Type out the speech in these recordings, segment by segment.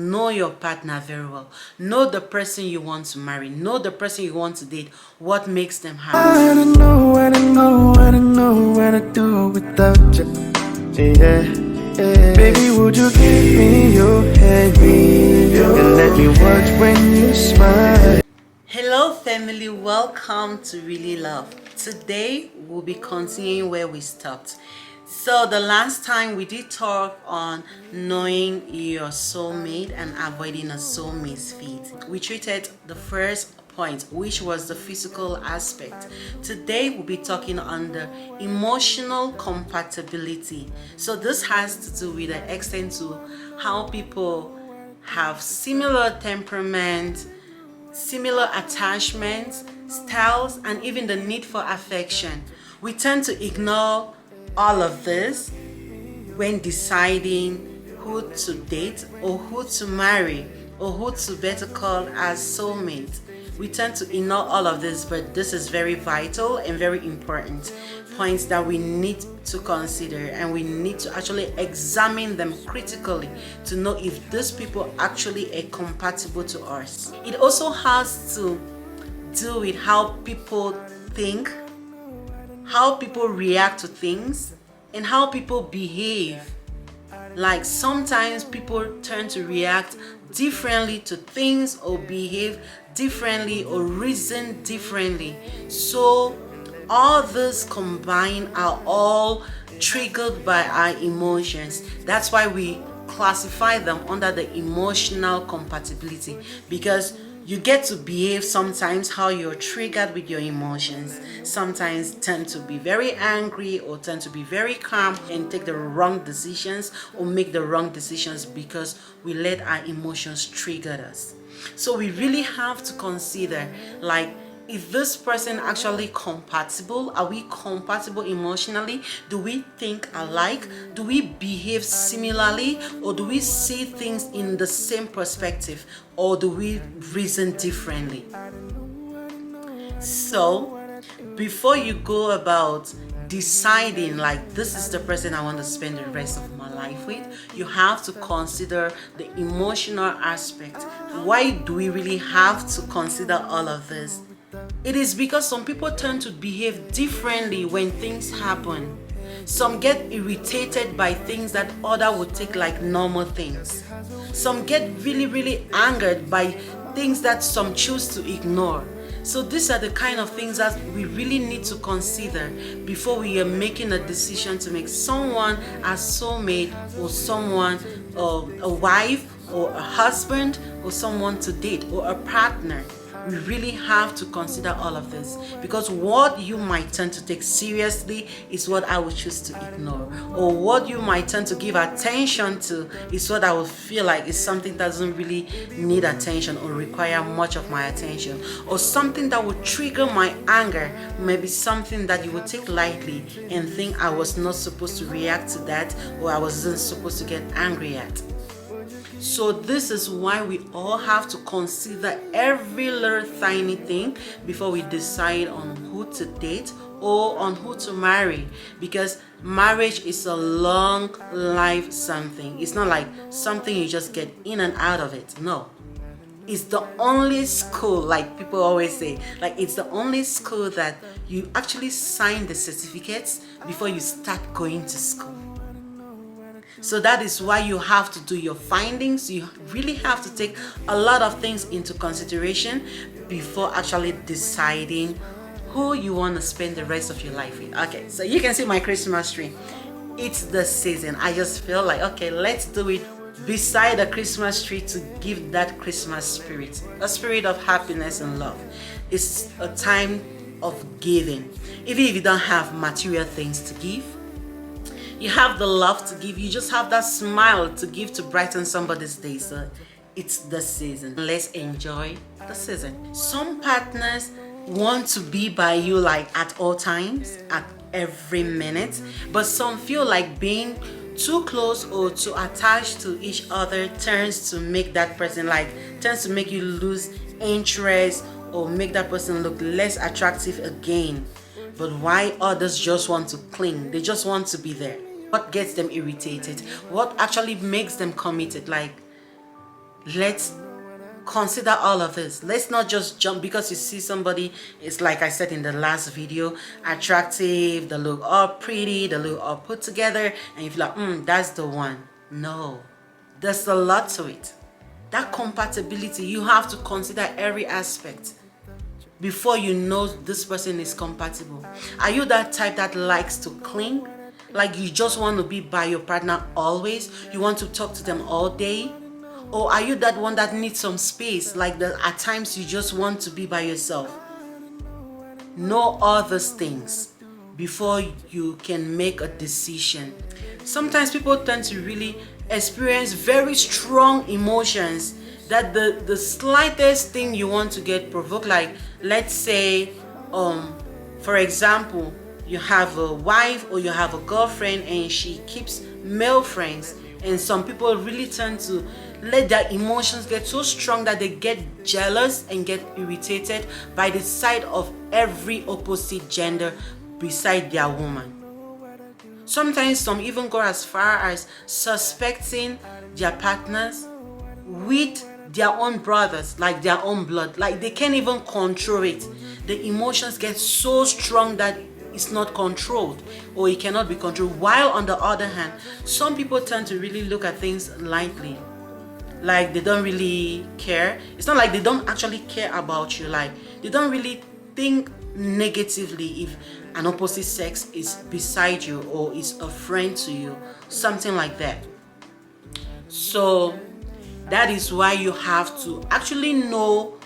Know your partner very well. Know the person you want to marry. Know the person you want to date. What makes them happy. I don't know, I don't know, I don't know what to do without you. Yeah, yeah. Baby, would you give me your hand and let me watch when you smile? Hello family, welcome to Really Love. Today we'll be continuing where we stopped. So the last time we did talk on knowing your soulmate and avoiding a soul misfit. We treated the first point, which was the physical aspect. Today we'll be talking on the emotional compatibility. So this has to do with the extent to how people have similar temperament, similar attachments, styles, and even the need for affection. We tend to ignore all of this when deciding who to date or who to marry or who to better call as soulmate. We tend to ignore all of this, but this is very vital and very important points that we need to consider, and we need to actually examine them critically to know if these people actually are compatible to us. It also has to do with how people think, how people react to things, and how people behave. Like sometimes people tend to react differently to things or behave differently or reason differently. So all this combined are all triggered by our emotions. That's why we classify them under the emotional compatibility, because you get to behave sometimes how you're triggered with your emotions. Sometimes tend to be very angry or tend to be very calm and take the wrong decisions or make the wrong decisions because we let our emotions trigger us. So we really have to consider, like, is this person actually compatible? Are we compatible emotionally? Do we think alike? Do we behave similarly? Or do we see things in the same perspective? Or do we reason differently? So before you go about deciding like this is the person I want to spend the rest of my life with, you have to consider the emotional aspect. Why do we really have to consider all of this? It is because some people tend to behave differently when things happen. Some get irritated by things that others would take like normal things. Some get really angered by things that some choose to ignore. So these are the kind of things that we really need to consider before we are making a decision to make someone a soulmate or someone, a wife or a husband or someone to date or a partner. We really have to consider all of this, because what you might tend to take seriously is what I would choose to ignore, or what you might tend to give attention to is what I would feel like is something that doesn't really need attention or require much of my attention, or something that would trigger my anger, maybe something that you would take lightly and think I was not supposed to react to that, or I wasn't supposed to get angry at. So this is why we all have to consider every little tiny thing before we decide on who to date or on who to marry, because marriage is a long life something. It's not like something you just get in and out of it. No. It's the only school, like people always say, like it's the only school that you actually sign the certificates before you start going to school. So that is why you have to do your findings. You really have to take a lot of things into consideration before actually deciding who you want to spend the rest of your life with. Okay, so you can see my Christmas tree. It's the season. I just feel like, okay, let's do it beside the Christmas tree to give that Christmas spirit, a spirit of happiness and love. It's a time of giving. Even if you don't have material things to give, you have the love to give, you just have that smile to give to brighten somebody's day. So it's the season. Let's enjoy the season. Some partners want to be by you like at all times, at every minute, but some feel like being too close or too attached to each other tends to make you lose interest or make that person look less attractive again. But why others just want to cling? They just want to be there. What gets them irritated? What actually makes them committed? Like, Let's consider all of this. Let's not just jump because you see somebody, it's like I said in the last video, attractive, they look all pretty, they look all put together, and you feel like, that's the one. No, there's a lot to it. That compatibility, you have to consider every aspect before you know this person is compatible. Are you that type that likes to cling? Like you just want to be by your partner always? You want to talk to them all day? Or are you that one that needs some space? Like at times you just want to be by yourself? Know all those things before you can make a decision. Sometimes people tend to really experience very strong emotions that the slightest thing you want to get provoked, like let's say for example, you have a wife or you have a girlfriend and she keeps male friends, and some people really tend to let their emotions get so strong that they get jealous and get irritated by the sight of every opposite gender beside their woman. Sometimes some even go as far as suspecting their partners with their own brothers, like their own blood. Like they can't even control it. The emotions get so strong that it's not controlled, or it cannot be controlled. While on the other hand, some people tend to really look at things lightly. Like they don't really care. It's not like they don't actually care about you. Like they don't really think negatively if an opposite sex is beside you or is a friend to you, something like that. So that is why you have to actually know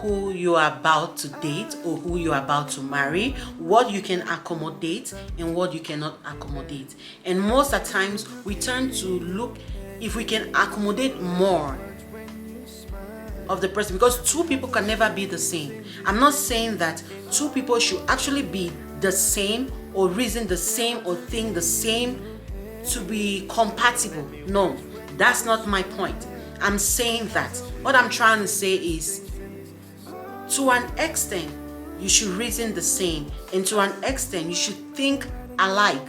who you are about to date or who you are about to marry, what you can accommodate and what you cannot accommodate. And most of the times we tend to look if we can accommodate more of the person, because two people can never be the same. I'm not saying that two people should actually be the same or reason the same or think the same to be compatible. No, that's not my point. I'm saying that what I'm trying to say is, to an extent you should reason the same, and to an extent you should think alike.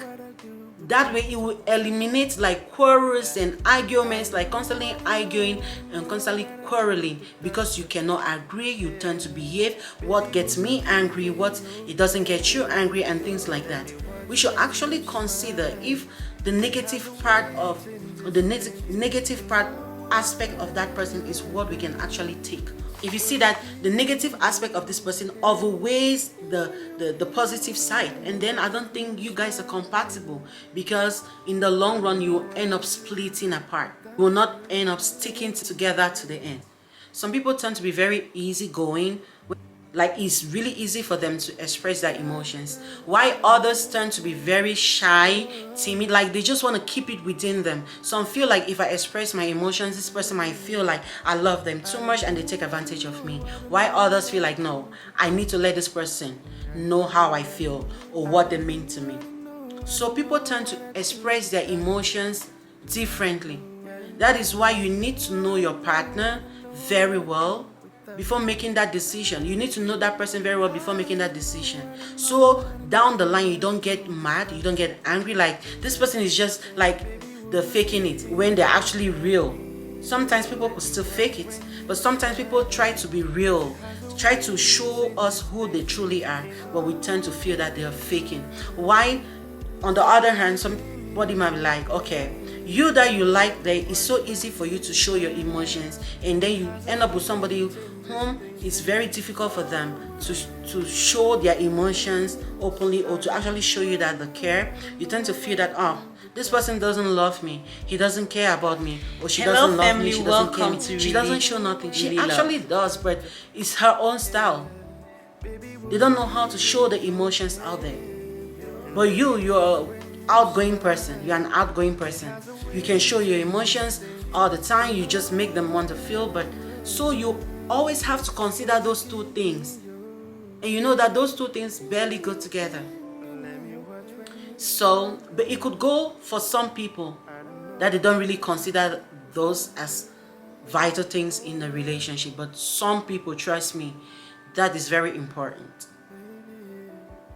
That way it will eliminate like quarrels and arguments, like constantly arguing and constantly quarreling because you cannot agree. You tend to behave what gets me angry, what it doesn't get you angry, and things like that. We should actually consider if the negative part aspect of that person is what we can actually take. If you see that the negative aspect of this person outweighs the positive side, and then I don't think you guys are compatible, because in the long run you will end up splitting apart. You will not end up sticking together to the end. Some people tend to be very easygoing, like it's really easy for them to express their emotions, while others tend to be very shy, timid, like they just want to keep it within them. Some feel like if I express my emotions, this person might feel like I love them too much and they take advantage of me, while others feel like, no, I need to let this person know how I feel or what they mean to me. So people tend to express their emotions differently. That is why you need to know your partner very well before making that decision. You need to know that person very well before making that decision. So down the line, you don't get mad, you don't get angry, like this person is just like they're faking it when they're actually real. Sometimes people could still fake it, but sometimes people try to be real, try to show us who they truly are, but we tend to feel that they are faking. Why? On the other hand, somebody might be like, okay, you that you like there, it's so easy for you to show your emotions, and then you end up with somebody whom it's very difficult for them to show their emotions openly or to actually show you that they care. You tend to feel that, oh, this person doesn't love me, he doesn't care about me, or she doesn't love me, she doesn't care me. She doesn't show nothing. She actually does, but it's her own style. They don't know how to show the emotions out there. But you're an outgoing person. You're an outgoing person. You can show your emotions all the time. You just make them want to feel. But so you always have to consider those two things. And you know that those two things barely go together. So, but it could go for some people that they don't really consider those as vital things in a relationship. But some people, trust me, that is very important.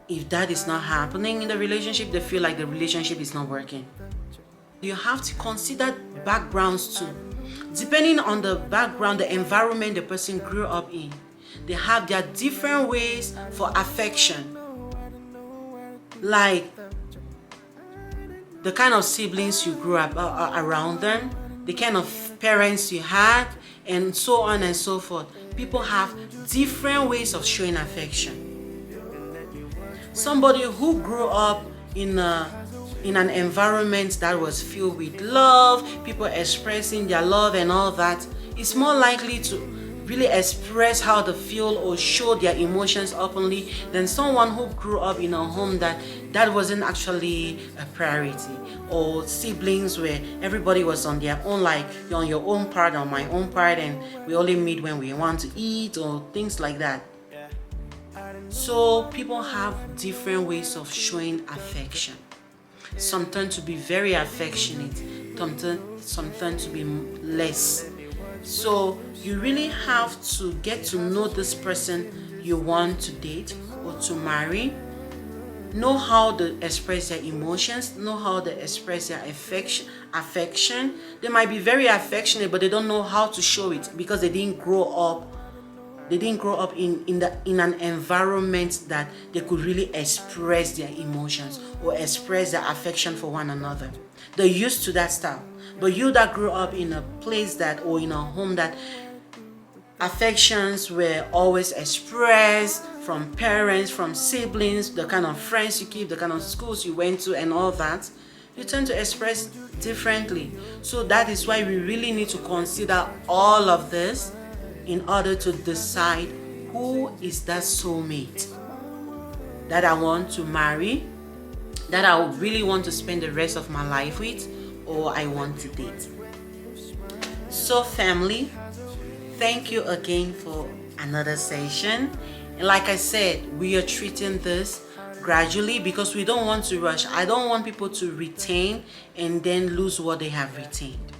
If that is not happening in the relationship, they feel like the relationship is not working. You have to consider backgrounds too. Depending on the background, the environment the person grew up in, they have their different ways for affection. Like the kind of siblings you grew up around them, the kind of parents you had, and so on and so forth. People have different ways of showing affection. Somebody who grew up in an environment that was filled with love, people expressing their love and all that, is more likely to really express how they feel or show their emotions openly than someone who grew up in a home that wasn't actually a priority, or siblings where everybody was on their own, like you're on your own part, on my own part, and we only meet when we want to eat or things like that. So people have different ways of showing affection. Some tend to be very affectionate, some tend to be less. So you really have to get to know this person you want to date or to marry. Know how they express their emotions, know how they express their affection. They might be very affectionate, but they don't know how to show it because they didn't grow up in an environment that they could really express their emotions or express their affection for one another. They're used to that style. But you that grew up in a place that, or in a home that affections were always expressed from parents, from siblings, the kind of friends you keep, the kind of schools you went to and all that, you tend to express differently. So that is why we really need to consider all of this in order to decide who is that soulmate that I want to marry, that I would really want to spend the rest of my life with, or I want to date. So family, thank you again for another session. And like I said, we are treating this gradually because we don't want to rush. I don't want people to retain and then lose what they have retained.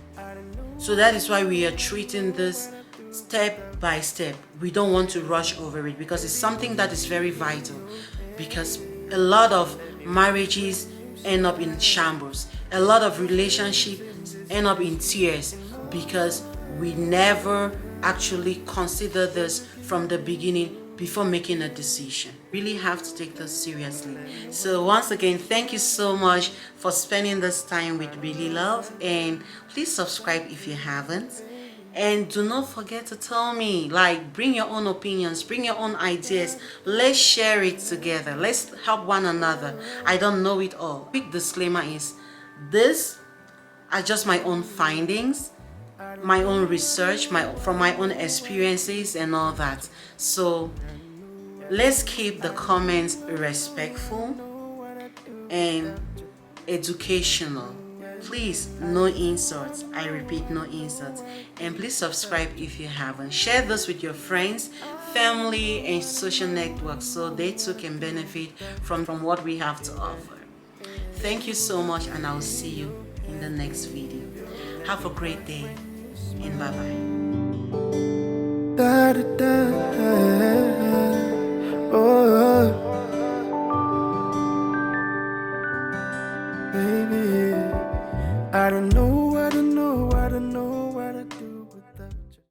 So that is why we are treating this step by step. We don't want to rush over it because it's something that is very vital, because a lot of marriages end up in shambles. A lot of relationships end up in tears because we never actually consider this from the beginning before making a decision. Really have to take this seriously. So once again, thank you so much for spending this time with Really Love, and please subscribe if you haven't. And do not forget to tell me, like, bring your own opinions, bring your own ideas. Let's share it together. Let's help one another. I don't know it all. Quick disclaimer is, this are just my own findings, my own research, from my own experiences and all that. So let's keep the comments respectful and educational. Please, no insults. I repeat, no insults. And please subscribe if you haven't. Share this with your friends, family, and social networks so they too can benefit from what we have to offer. Thank you so much, and I'll see you in the next video. Have a great day, and bye-bye.